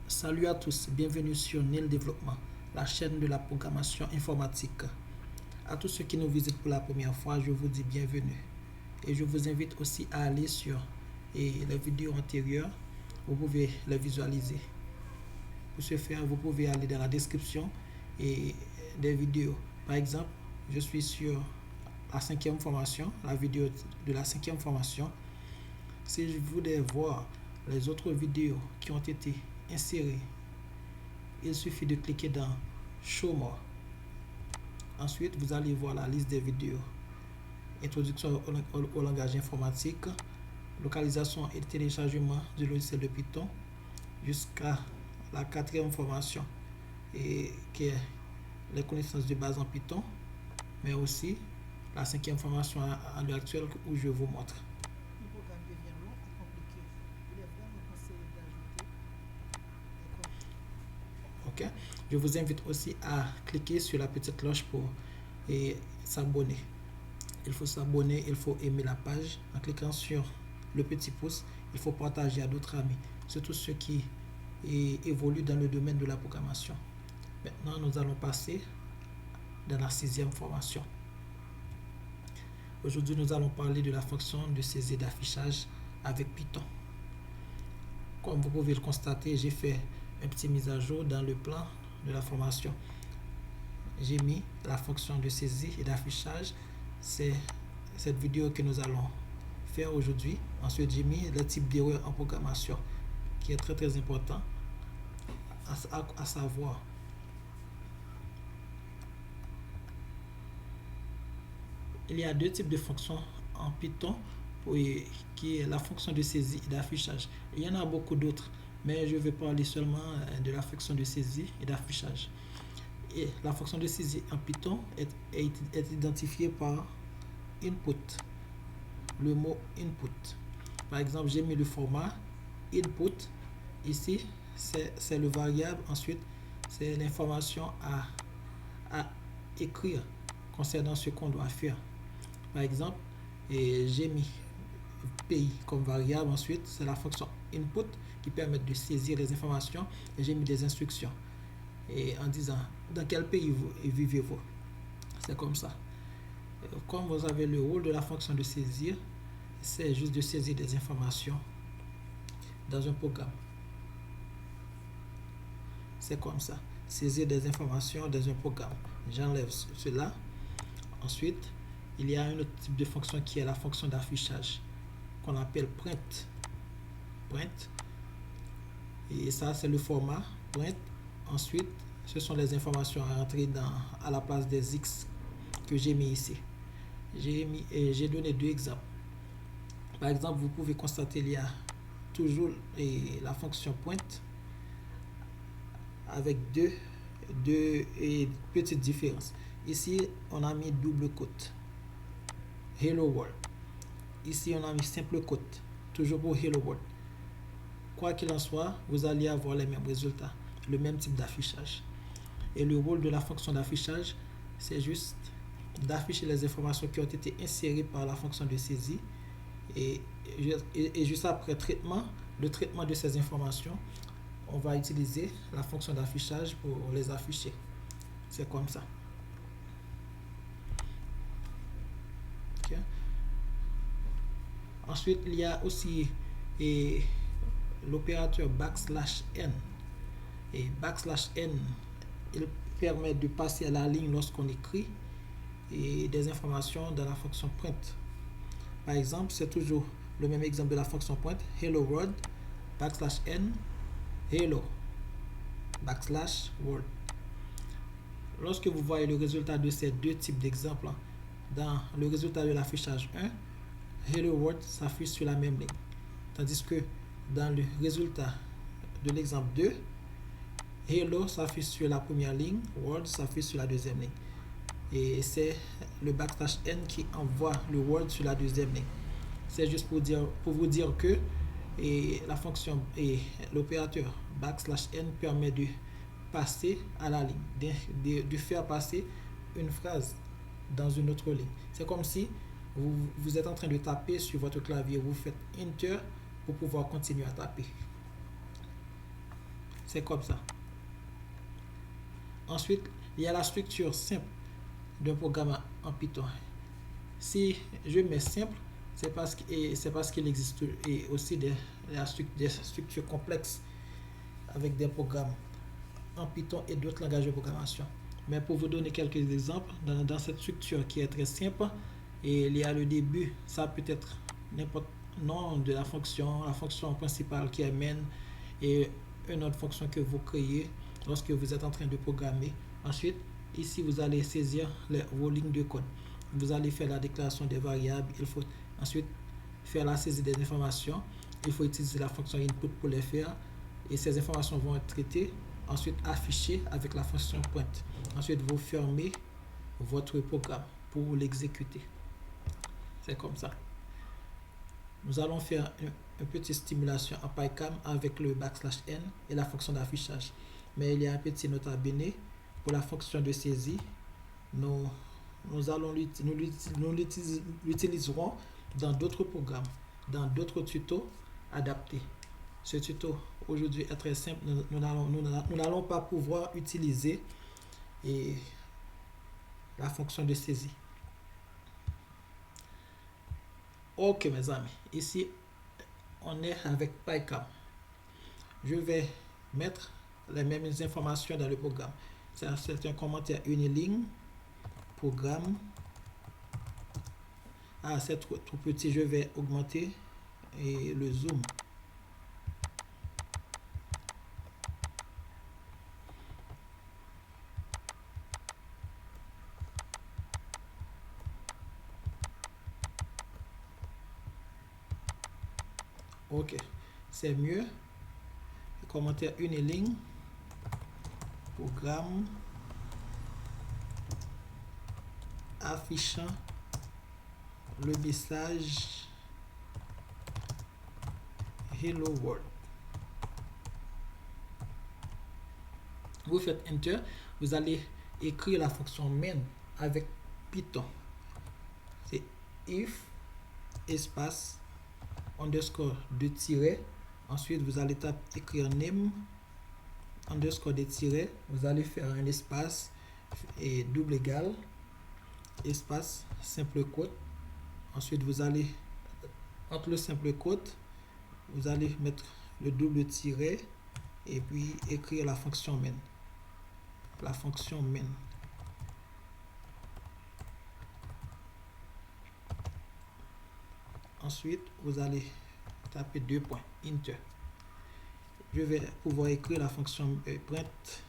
Salut à tous, bienvenue sur NIL Développement, la chaîne de la programmation informatique. À tous ceux qui nous visitent pour la première fois, je vous dis bienvenue. Et je vous invite aussi à aller sur les vidéos antérieures, vous pouvez les visualiser. Pour ce faire, vous pouvez aller dans la description et des vidéos. Par exemple, je suis sur la 5e formation, la vidéo de la 5e formation. Si je voulais voir les autres vidéos qui ont été insérées, il suffit de cliquer dans Show More. Ensuite, vous allez voir la liste des vidéos. Introduction au langage informatique, localisation et téléchargement du logiciel de Python, jusqu'à la 4e formation, et qui est les connaissances de base en Python, mais aussi la 5e formation à l'heure actuelle où je vous montre. Le programme devient long et compliqué. Il est vraiment conseillé d'ajouter Ok. Je vous invite aussi à cliquer sur la petite cloche pour s'abonner. Il faut s'abonner, il faut aimer la page en cliquant sur le petit pouce. Il faut partager à d'autres amis, surtout ceux qui évoluent dans le domaine de la programmation. Maintenant, nous allons passer dans la 6e formation. Aujourd'hui, nous allons parler de la fonction de saisie et d'affichage avec Python. Comme vous pouvez le constater, j'ai fait un petit mise à jour dans le plan de la formation. J'ai mis la fonction de saisie et d'affichage. C'est cette vidéo que nous allons faire aujourd'hui. Ensuite, j'ai mis le type d'erreur en programmation qui est très important à savoir. Il y a deux types de fonctions en Python, qui est la fonction de saisie et d'affichage. Il y en a beaucoup d'autres, mais je vais parler seulement de la fonction de saisie et d'affichage. Et la fonction de saisie en Python est identifiée par input, le mot input. Par exemple, j'ai mis le format input. Ici, c'est le variable. Ensuite, c'est l'information à écrire concernant ce qu'on doit faire. Par exemple, j'ai mis pays comme variable. Ensuite, c'est la fonction input qui permet de saisir les informations. Et j'ai mis des instructions. Et en disant dans quel pays vivez-vous. C'est comme ça. Comme vous avez le rôle de la fonction de saisir, c'est juste de saisir des informations dans un programme. C'est comme ça. Saisir des informations dans un programme. J'enlève cela. Ensuite, il y a un autre type de fonction qui est la fonction d'affichage qu'on appelle print. Print. Et ça, c'est le format print. Ensuite, ce sont les informations à rentrer à la place des X que j'ai mis ici. J'ai donné deux exemples. Par exemple, vous pouvez constater qu'il y a toujours la fonction point avec deux petites différences. Ici, on a mis double quote. Hello World. Ici, on a mis simple quote. Toujours pour Hello World. Quoi qu'il en soit, vous allez avoir les mêmes résultats, le même type d'affichage. Et le rôle de la fonction d'affichage, c'est juste d'afficher les informations qui ont été insérées par la fonction de saisie. Et juste après le traitement de ces informations, on va utiliser la fonction d'affichage pour les afficher. C'est comme ça. Okay. Ensuite, il y a aussi l'opérateur \n. Et \n, il permet de passer à la ligne lorsqu'on écrit des informations dans la fonction print. Par exemple, c'est toujours le même exemple de la fonction print. Hello world, \n, hello, \world. Lorsque vous voyez le résultat de ces deux types d'exemples, dans le résultat de l'affichage 1, hello world s'affiche sur la même ligne. Tandis que dans le résultat de l'exemple 2, hello s'affiche sur la première ligne, world s'affiche sur la deuxième ligne. Et c'est le \n qui envoie le world sur la deuxième ligne. C'est juste pour vous dire que la fonction et l'opérateur \n permet de passer à la ligne, de faire passer une phrase dans une autre ligne. C'est comme si vous êtes en train de taper sur votre clavier, vous faites Enter pour pouvoir continuer à taper. C'est comme ça. Ensuite, il y a la structure simple d'un programme en Python. Si je mets simple, c'est parce qu'il existe aussi des structures complexes avec des programmes en Python et d'autres langages de programmation. Mais pour vous donner quelques exemples, dans cette structure qui est très simple, et il y a le début, ça peut être n'importe nom de la fonction principale qui est main et une autre fonction que vous créez lorsque vous êtes en train de programmer. Ensuite, ici, vous allez saisir vos lignes de code. Vous allez faire la déclaration des variables. Il faut ensuite faire la saisie des informations. Il faut utiliser la fonction input pour les faire. Et ces informations vont être traitées, ensuite affichées avec la fonction pointe. Ensuite, vous fermez votre programme pour l'exécuter. C'est comme ça. Nous allons faire une petite stimulation en PyCharm avec le \n et la fonction d'affichage. Mais il y a un petit note à bene pour la fonction de saisie. Nous l'utiliserons dans d'autres programmes, dans d'autres tutos adaptés. Ce tuto aujourd'hui est très simple. Nous n'allons pas pouvoir utiliser la fonction de saisie. Ok mes amis, ici on est avec PyCharm. Je vais mettre les mêmes informations dans le programme. C'est un commentaire uniligne, programme. Ah, c'est trop petit, je vais augmenter le zoom. Ok, c'est mieux. Commentaire uniligne, programme affichant le message Hello World. Vous faites Enter, vous allez écrire la fonction main avec Python. C'est if espace underscore de tiret. Ensuite, vous allez écrire name underscore de tiret. Vous allez faire un espace et double égal espace simple quote. Ensuite, vous allez entre le simple quote, vous allez mettre le double tiret et puis écrire la fonction main. La fonction main. Ensuite, vous allez taper 2 points, enter. Je vais pouvoir écrire la fonction print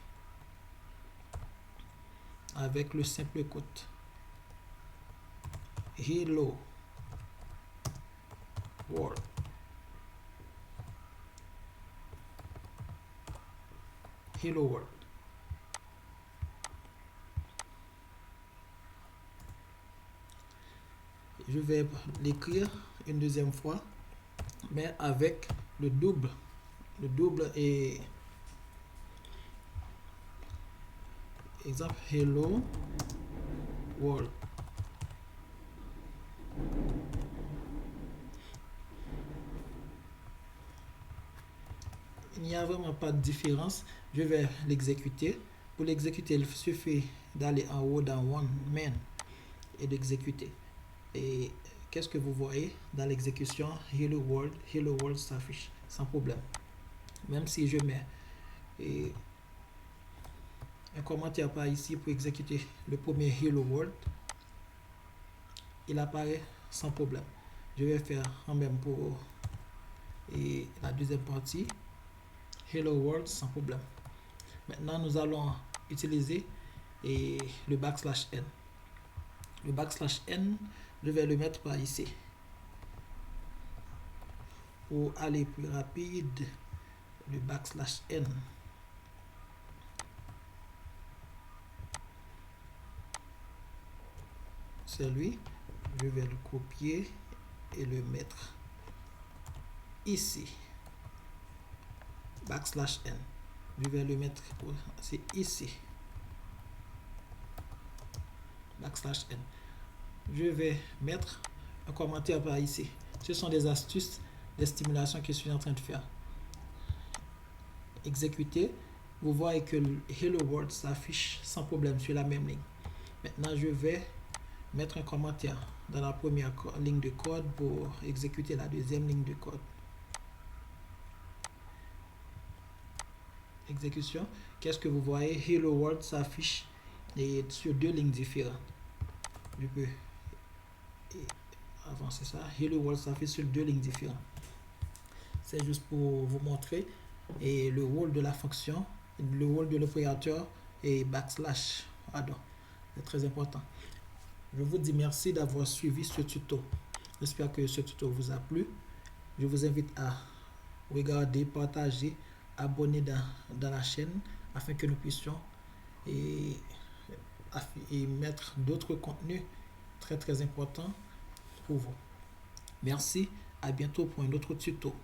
avec le simple quote. Hello world. Hello world. Je vais l'écrire une deuxième fois, mais avec le double et exemple hello world. Il n'y a vraiment pas de différence. Je vais l'exécuter. Pour l'exécuter, il suffit d'aller en haut dans One Main et d'exécuter. Et qu'est-ce que vous voyez dans l'exécution? Hello World s'affiche sans problème. Même si je mets un commentaire par ici pour exécuter le premier Hello World, il apparaît sans problème. Je vais faire en même pour la deuxième partie. Hello World sans problème. Maintenant, nous allons utiliser le \n. Le \n, je vais le mettre par ici. Pour aller plus rapide, le \n. Celui, je vais le copier et le mettre ici. \n. Je vais le mettre c'est ici. \n. Je vais mettre un commentaire par ici. Ce sont des astuces, des stimulations que je suis en train de faire. exécuter, vous voyez que le Hello World s'affiche sans problème sur la même ligne. Maintenant, je vais mettre un commentaire dans la première ligne de code pour exécuter la deuxième ligne de code. Exécution. Qu'est-ce que vous voyez? Hello World s'affiche sur deux lignes différentes. Je peux avancer ça. Hello World s'affiche sur deux lignes différentes. C'est juste pour vous montrer le rôle de la fonction, le rôle de l'opérateur et backslash. Pardon. C'est très important. Je vous dis merci d'avoir suivi ce tuto. J'espère que ce tuto vous a plu. Je vous invite à regarder, partager, abonner dans la chaîne afin que nous puissions et mettre d'autres contenus très importants pour vous. Merci, à bientôt pour un autre tuto.